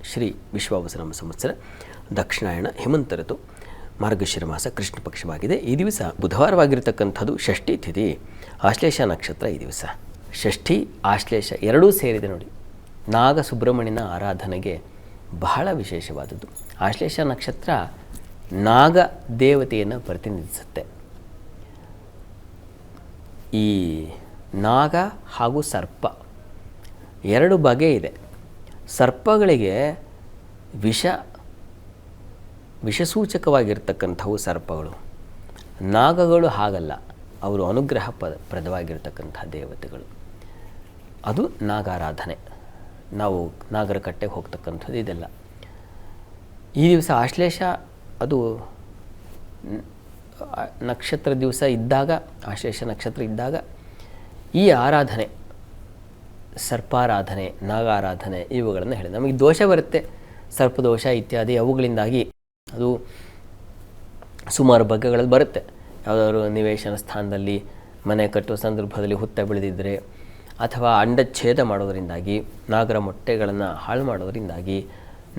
ಶ್ರೀ ವಿಶ್ವಾವಸುನಾಮ ಸಂವತ್ಸರ ದಕ್ಷಿಣಾಯಣ ಹೇಮಂತ ಋತು ಮಾರ್ಗಶಿರ ಮಾಸ ಕೃಷ್ಣ ಪಕ್ಷವಾಗಿದೆ. ಈ ದಿವಸ ಬುಧವಾರವಾಗಿರ್ತಕ್ಕಂಥದ್ದು ಷಷ್ಠಿ ತಿಥಿ, ಆಶ್ಲೇಷ ನಕ್ಷತ್ರ. ಈ ದಿವಸ ಷಷ್ಠಿ ಆಶ್ಲೇಷ ಎರಡೂ ಸೇರಿದೆ ನೋಡಿ. ನಾಗ ಸುಬ್ರಹ್ಮಣ್ಯನ ಆರಾಧನೆಗೆ ಬಹಳ ವಿಶೇಷವಾದದ್ದು. ಆಶ್ಲೇಷ ನಕ್ಷತ್ರ ನಾಗ ದೇವತೆಯನ್ನು ಪ್ರತಿನಿಧಿಸುತ್ತೆ. ಈ ನಾಗ ಹಾಗೂ ಸರ್ಪ ಎರಡು ಬಗೆ ಇದೆ. ಸರ್ಪಗಳಿಗೆ ವಿಷಸೂಚಕವಾಗಿರ್ತಕ್ಕಂಥವು ಸರ್ಪಗಳು. ನಾಗಗಳು ಹಾಗಲ್ಲ, ಅವರು ಅನುಗ್ರಹ ಪ್ರದವಾಗಿರ್ತಕ್ಕಂಥ ದೇವತೆಗಳು. ಅದು ನಾಗಾರಾಧನೆ. ನಾವು ನಾಗರ ಕಟ್ಟೆಗೆ ಹೋಗ್ತಕ್ಕಂಥದ್ದು ಇದೆಲ್ಲ. ಈ ದಿವಸ ಆಶ್ಲೇಷ ಅದು ನಕ್ಷತ್ರ ದಿವಸ ಇದ್ದಾಗ, ಆಶ್ಲೇಷ ನಕ್ಷತ್ರ ಇದ್ದಾಗ ಈ ಆರಾಧನೆ, ಸರ್ಪಾರಾಧನೆ, ನಾಗಾರಾಧನೆ ಇವುಗಳನ್ನು ಹೇಳಿದೆ. ನಮಗೆ ದೋಷ ಬರುತ್ತೆ, ಸರ್ಪದೋಷ ಇತ್ಯಾದಿ, ಅವುಗಳಿಂದಾಗಿ ಅದು ಸುಮಾರು ಬಗೆಗಳಲ್ಲಿ ಬರುತ್ತೆ. ಯಾವುದಾದ್ರು ನಿವೇಶನ ಸ್ಥಾನದಲ್ಲಿ ಮನೆ ಕಟ್ಟುವ ಸಂದರ್ಭದಲ್ಲಿ ಹುತ್ತ ಬೆಳೆದಿದ್ದರೆ, ಅಥವಾ ಅಂಡಚ್ಛೇದ ಮಾಡೋದರಿಂದಾಗಿ, ನಾಗರ ಮೊಟ್ಟೆಗಳನ್ನು ಹಾಳು ಮಾಡೋದರಿಂದಾಗಿ,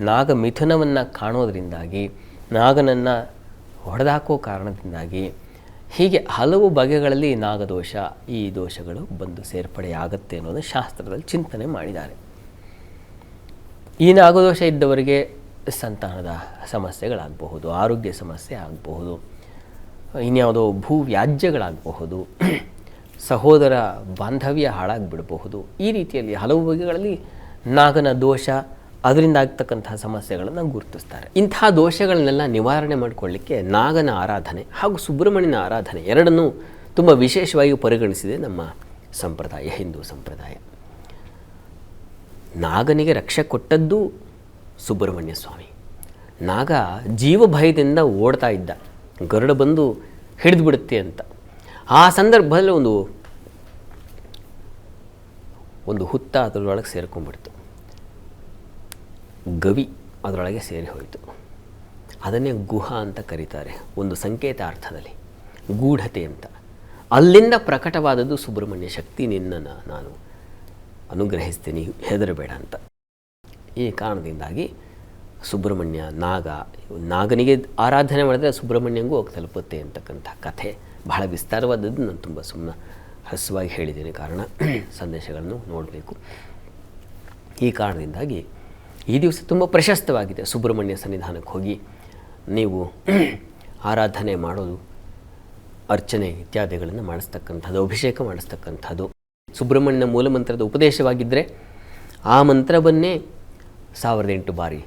ನಾಗ ಮಿಥುನವನ್ನು ಕಾಣೋದರಿಂದಾಗಿ, ನಾಗನನ್ನು ಹೊಡೆದಾಕೋ ಕಾರಣದಿಂದಾಗಿ, ಹೀಗೆ ಹಲವು ಬಗೆಗಳಲ್ಲಿ ನಾಗದೋಷ, ಈ ದೋಷಗಳು ಬಂದು ಸೇರ್ಪಡೆಯಾಗತ್ತೆ ಅನ್ನೋದು ಶಾಸ್ತ್ರದಲ್ಲಿ ಚಿಂತನೆ ಮಾಡಿದ್ದಾರೆ. ಈ ನಾಗದೋಷ ಇದ್ದವರಿಗೆ ಸಂತಾನದ ಸಮಸ್ಯೆಗಳಾಗಬಹುದು, ಆರೋಗ್ಯ ಸಮಸ್ಯೆ ಆಗಬಹುದು, ಇನ್ಯಾವುದೋ ಭೂ ವ್ಯಾಜ್ಯಗಳಾಗಬಹುದು, ಸಹೋದರ ಬಾಂಧವ್ಯ ಹಾಳಾಗಿಬಿಡಬಹುದು. ಈ ರೀತಿಯಲ್ಲಿ ಹಲವು ಬಗೆಗಳಲ್ಲಿ ನಾಗನ ದೋಷ, ಅದರಿಂದ ಆಗ್ತಕ್ಕಂತಹ ಸಮಸ್ಯೆಗಳನ್ನು ಗುರುತಿಸ್ತಾರೆ. ಇಂತಹ ದೋಷಗಳನ್ನೆಲ್ಲ ನಿವಾರಣೆ ಮಾಡಿಕೊಳ್ಳಿಕ್ಕೆ ನಾಗನ ಆರಾಧನೆ ಹಾಗೂ ಸುಬ್ರಹ್ಮಣ್ಯನ ಆರಾಧನೆ ಎರಡನ್ನೂ ತುಂಬ ವಿಶೇಷವಾಗಿ ಪರಿಗಣಿಸಿದೆ ನಮ್ಮ ಸಂಪ್ರದಾಯ, ಹಿಂದೂ ಸಂಪ್ರದಾಯ. ನಾಗನಿಗೆ ರಕ್ಷೆ ಕೊಟ್ಟದ್ದು ಸುಬ್ರಹ್ಮಣ್ಯ ಸ್ವಾಮಿ. ನಾಗ ಜೀವಭಯದಿಂದ ಓಡ್ತಾ ಇದ್ದ, ಗರುಡ ಬಂದು ಹಿಡಿದು ಬಿಡುತ್ತೆ ಅಂತ. ಆ ಸಂದರ್ಭದಲ್ಲಿ ಒಂದು ಹುತ್ತ ಅದರೊಳಗೆ ಸೇರ್ಕೊಂಡ್ಬಿಡ್ತು. ಗವಿ ಅದರೊಳಗೆ ಸೇರಿ ಹೋಯಿತು. ಅದನ್ನೇ ಗುಹ ಅಂತ ಕರೀತಾರೆ, ಒಂದು ಸಂಕೇತಾರ್ಥದಲ್ಲಿ, ಗೂಢತೆ ಅಂತ. ಅಲ್ಲಿಂದ ಪ್ರಕಟವಾದದ್ದು ಸುಬ್ರಹ್ಮಣ್ಯ ಶಕ್ತಿ, ನಿನ್ನನ್ನು ನಾನು ಅನುಗ್ರಹಿಸ್ತೀನಿ, ಹೆದರಬೇಡ ಅಂತ. ಈ ಕಾರಣದಿಂದಾಗಿ ಸುಬ್ರಹ್ಮಣ್ಯ, ನಾಗನಿಗೆ ಆರಾಧನೆ ಮಾಡಿದ್ರೆ ಸುಬ್ರಹ್ಮಣ್ಯಂಗೂ ಹೋಗಿ ತಲುಪುತ್ತೆ ಅಂತಕ್ಕಂಥ ಕಥೆ ಬಹಳ ವಿಸ್ತಾರವಾದದ್ದು. ನಾನು ತುಂಬ ಸುಮ್ಮನೆ ಹಸುವಾಗಿ ಹೇಳಿದ್ದೀನಿ, ಕಾರಣ ಸಂದೇಶಗಳನ್ನು ನೋಡಬೇಕು. ಈ ಕಾರಣದಿಂದಾಗಿ ಈ ದಿವಸ ತುಂಬ ಪ್ರಶಸ್ತವಾಗಿದೆ. ಸುಬ್ರಹ್ಮಣ್ಯ ಸನ್ನಿಧಾನಕ್ಕೆ ಹೋಗಿ ನೀವು ಆರಾಧನೆ ಮಾಡೋದು, ಅರ್ಚನೆ ಇತ್ಯಾದಿಗಳನ್ನು ಮಾಡಿಸ್ತಕ್ಕಂಥದ್ದು, ಅಭಿಷೇಕ ಮಾಡಿಸ್ತಕ್ಕಂಥದ್ದು. ಸುಬ್ರಹ್ಮಣ್ಯನ ಮೂಲಮಂತ್ರದ ಉಪದೇಶವಾಗಿದ್ದರೆ ಆ ಮಂತ್ರವನ್ನೇ 1008 ಬಾರಿ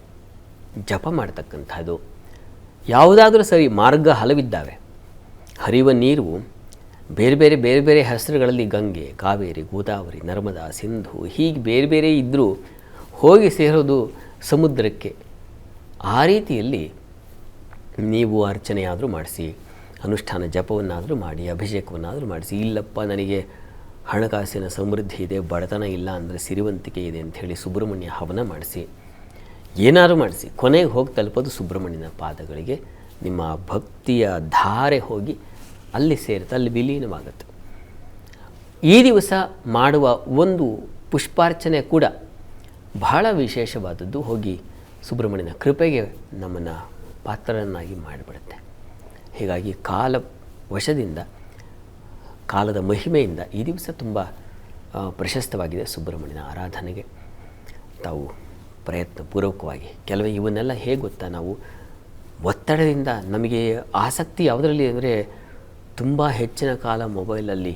ಜಪ ಮಾಡ್ತಕ್ಕಂಥದ್ದು. ಯಾವುದಾದ್ರೂ ಸರಿ, ಮಾರ್ಗ ಹಲವಿದ್ದಾವೆ. ಹರಿಯುವ ನೀರು ಬೇರೆ ಬೇರೆ ಹೆಸರುಗಳಲ್ಲಿ ಗಂಗೆ, ಕಾವೇರಿ, ಗೋದಾವರಿ, ನರ್ಮದಾ, ಸಿಂಧು, ಹೀಗೆ ಬೇರೆ ಬೇರೆ ಇದ್ದರೂ ಹೋಗಿ ಸೇರೋದು ಸಮುದ್ರಕ್ಕೆ. ಆ ರೀತಿಯಲ್ಲಿ ನೀವು ಅರ್ಚನೆಯಾದರೂ ಮಾಡಿಸಿ, ಅನುಷ್ಠಾನ ಜಪವನ್ನಾದರೂ ಮಾಡಿ, ಅಭಿಷೇಕವನ್ನಾದರೂ ಮಾಡಿಸಿ. ಇಲ್ಲಪ್ಪ ನನಗೆ ಹಣಕಾಸಿನ ಸಮೃದ್ಧಿ ಇದೆ, ಬಡತನ ಇಲ್ಲ ಅಂದರೆ ಸಿರಿವಂತಿಕೆ ಇದೆ ಅಂಥೇಳಿ ಸುಬ್ರಹ್ಮಣ್ಯ ಹವನ ಮಾಡಿಸಿ, ಏನಾದರೂ ಮಾಡಿಸಿ, ಕೊನೆಗೆ ಹೋಗಿ ತಲುಪೋದು ಸುಬ್ರಹ್ಮಣ್ಯನ ಪಾದಗಳಿಗೆ. ನಿಮ್ಮ ಭಕ್ತಿಯ ಧಾರೆ ಹೋಗಿ ಅಲ್ಲಿ ಸೇರುತ್ತೆ, ಅಲ್ಲಿ ವಿಲೀನವಾಗುತ್ತೆ. ಈ ದಿವಸ ಮಾಡುವ ಒಂದು ಪುಷ್ಪಾರ್ಚನೆ ಕೂಡ ಬಹಳ ವಿಶೇಷವಾದದ್ದು. ಹೋಗಿ ಸುಬ್ರಹ್ಮಣ್ಯನ ಕೃಪೆಗೆ ನಮ್ಮನ್ನು ಪಾತ್ರರನ್ನಾಗಿ ಮಾಡಿಬಿಡುತ್ತೆ. ಹೀಗಾಗಿ ವಶದಿಂದ, ಕಾಲದ ಮಹಿಮೆಯಿಂದ ಈ ದಿವಸ ತುಂಬ ಪ್ರಶಸ್ತವಾಗಿದೆ ಸುಬ್ರಹ್ಮಣ್ಯನ ಆರಾಧನೆಗೆ. ತಾವು ಪ್ರಯತ್ನಪೂರ್ವಕವಾಗಿ ಕೆಲವೇ ಇವನ್ನೆಲ್ಲ ಹೇಗೆ ಗೊತ್ತಾ, ನಾವು ಒತ್ತಡದಿಂದ, ನಮಗೆ ಆಸಕ್ತಿ ಯಾವುದರಲ್ಲಿ ಅಂದರೆ ತುಂಬ ಹೆಚ್ಚಿನ ಕಾಲ ಮೊಬೈಲಲ್ಲಿ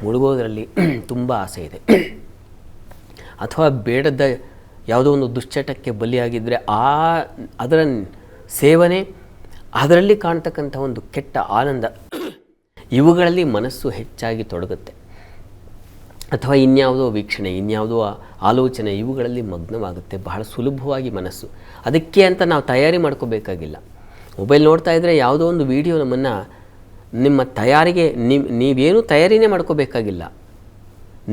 ಮುಳುಗೋದರಲ್ಲಿ ತುಂಬ ಆಸೆ ಇದೆ, ಅಥವಾ ಬೇಡದ ಯಾವುದೋ ಒಂದು ದುಶ್ಚಟಕ್ಕೆ ಬಲಿಯಾಗಿದ್ದರೆ ಅದರ ಸೇವನೆ, ಅದರಲ್ಲಿ ಕಾಣ್ತಕ್ಕಂಥ ಒಂದು ಕೆಟ್ಟ ಆನಂದ, ಇವುಗಳಲ್ಲಿ ಮನಸ್ಸು ಹೆಚ್ಚಾಗಿ ತೊಡಗುತ್ತೆ. ಅಥವಾ ಇನ್ಯಾವುದೋ ವೀಕ್ಷಣೆ, ಇನ್ಯಾವುದೋ ಆಲೋಚನೆ, ಇವುಗಳಲ್ಲಿ ಮಗ್ನವಾಗುತ್ತೆ ಬಹಳ ಸುಲಭವಾಗಿ ಮನಸ್ಸು. ಅದಕ್ಕೆ ಅಂತ ನಾವು ತಯಾರಿ ಮಾಡ್ಕೋಬೇಕಾಗಿಲ್ಲ. ಮೊಬೈಲ್ ನೋಡ್ತಾ ಇದ್ದರೆ ಯಾವುದೋ ಒಂದು ವಿಡಿಯೋ ನಿಮ್ಮ ತಯಾರಿಗೆ ನೀವೇನು ತಯಾರಿನೇ ಮಾಡ್ಕೋಬೇಕಾಗಿಲ್ಲ.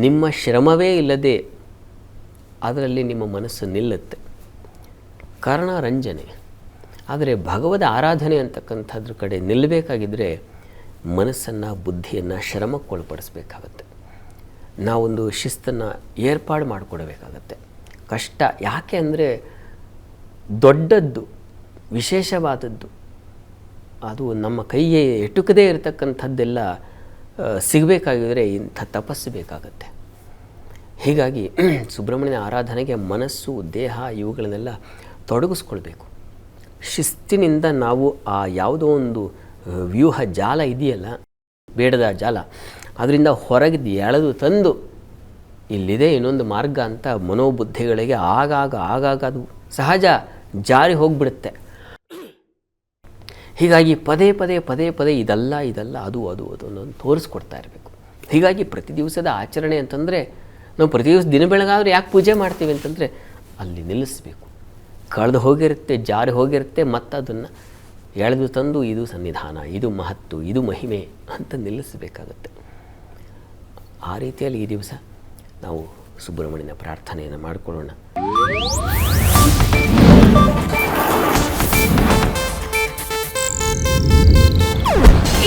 ನಿಮ್ಮ ಶ್ರಮವೇ ಇಲ್ಲದೆ ಅದರಲ್ಲಿ ನಿಮ್ಮ ಮನಸ್ಸು ನಿಲ್ಲುತ್ತೆ. ಕಾರಣ ರಂಜನೆ. ಆದರೆ ಭಗವದ ಆರಾಧನೆ ಅಂತಕ್ಕಂಥದ್ರ ಕಡೆ ನಿಲ್ಲಬೇಕಾಗಿದ್ದರೆ ಮನಸ್ಸನ್ನು, ಬುದ್ಧಿಯನ್ನು ಶ್ರಮಕ್ಕೊಳಪಡಿಸ್ಬೇಕಾಗತ್ತೆ. ನಾವೊಂದು ಶಿಸ್ತನ್ನು ಏರ್ಪಾಡು ಮಾಡಿಕೊಡಬೇಕಾಗತ್ತೆ. ಕಷ್ಟ ಯಾಕೆ ಅಂದರೆ ದೊಡ್ಡದ್ದು, ವಿಶೇಷವಾದದ್ದು, ಅದು ನಮ್ಮ ಕೈಗೆ ಎಟುಕದೇ ಇರತಕ್ಕಂಥದ್ದೆಲ್ಲ ಸಿಗಬೇಕಾಗಿದ್ರೆ ಇಂಥ ತಪಸ್ಸು ಬೇಕಾಗತ್ತೆ. ಹೀಗಾಗಿ ಸುಬ್ರಹ್ಮಣ್ಯನ ಆರಾಧನೆಗೆ ಮನಸ್ಸು, ದೇಹ ಇವುಗಳನ್ನೆಲ್ಲ ತೊಡಗಿಸ್ಕೊಳ್ಬೇಕು. ಶಿಸ್ತಿನಿಂದ ನಾವು ಆ ಯಾವುದೋ ಒಂದು ವ್ಯೂಹ ಜಾಲ ಇದೆಯಲ್ಲ, ಬೇಡದ ಜಾಲ, ಅದರಿಂದ ಹೊರಗೆ ಎಳೆದು ತಂದು ಇಲ್ಲಿದೆ ಇನ್ನೊಂದು ಮಾರ್ಗ ಅಂತ ಮನೋಬುದ್ಧಿಗಳಿಗೆ ಆಗಾಗ ಅದು ಸಹಜ ಜಾರಿ ಹೋಗಿಬಿಡುತ್ತೆ. ಹೀಗಾಗಿ ಪದೇ ಇದಲ್ಲ ಅದು ಅನ್ನೋದು ತೋರಿಸ್ಕೊಡ್ತಾ ಇರಬೇಕು. ಹೀಗಾಗಿ ಪ್ರತಿ ದಿವಸದ ಆಚರಣೆ ಅಂತಂದರೆ ನಾವು ಪ್ರತಿ ದಿವಸ ದಿನ ಬೆಳಗಾದ್ರೆ ಯಾಕೆ ಪೂಜೆ ಮಾಡ್ತೀವಿ ಅಂತಂದರೆ ಅಲ್ಲಿ ನಿಲ್ಲಿಸಬೇಕು. ಕಳೆದು ಹೋಗಿರುತ್ತೆ, ಜಾರಿ ಹೋಗಿರುತ್ತೆ, ಮತ್ತು ಅದನ್ನು ಎಳೆದು ತಂದು ಇದು ಸನ್ನಿಧಾನ, ಇದು ಮಹತ್ತು, ಇದು ಮಹಿಮೆ ಅಂತ ನಿಲ್ಲಿಸಬೇಕಾಗತ್ತೆ. ಆ ರೀತಿಯಲ್ಲಿ ಈ ದಿವಸ ನಾವು ಸುಬ್ರಹ್ಮಣ್ಯನ ಪ್ರಾರ್ಥನೆಯನ್ನು ಮಾಡಿಕೊಳ್ಳೋಣ.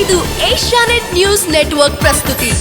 ಇದು ಏಷ್ಯಾನೆಟ್ ನ್ಯೂಸ್ ನೆಟ್ವರ್ಕ್ ಪ್ರಸ್ತುತಿ.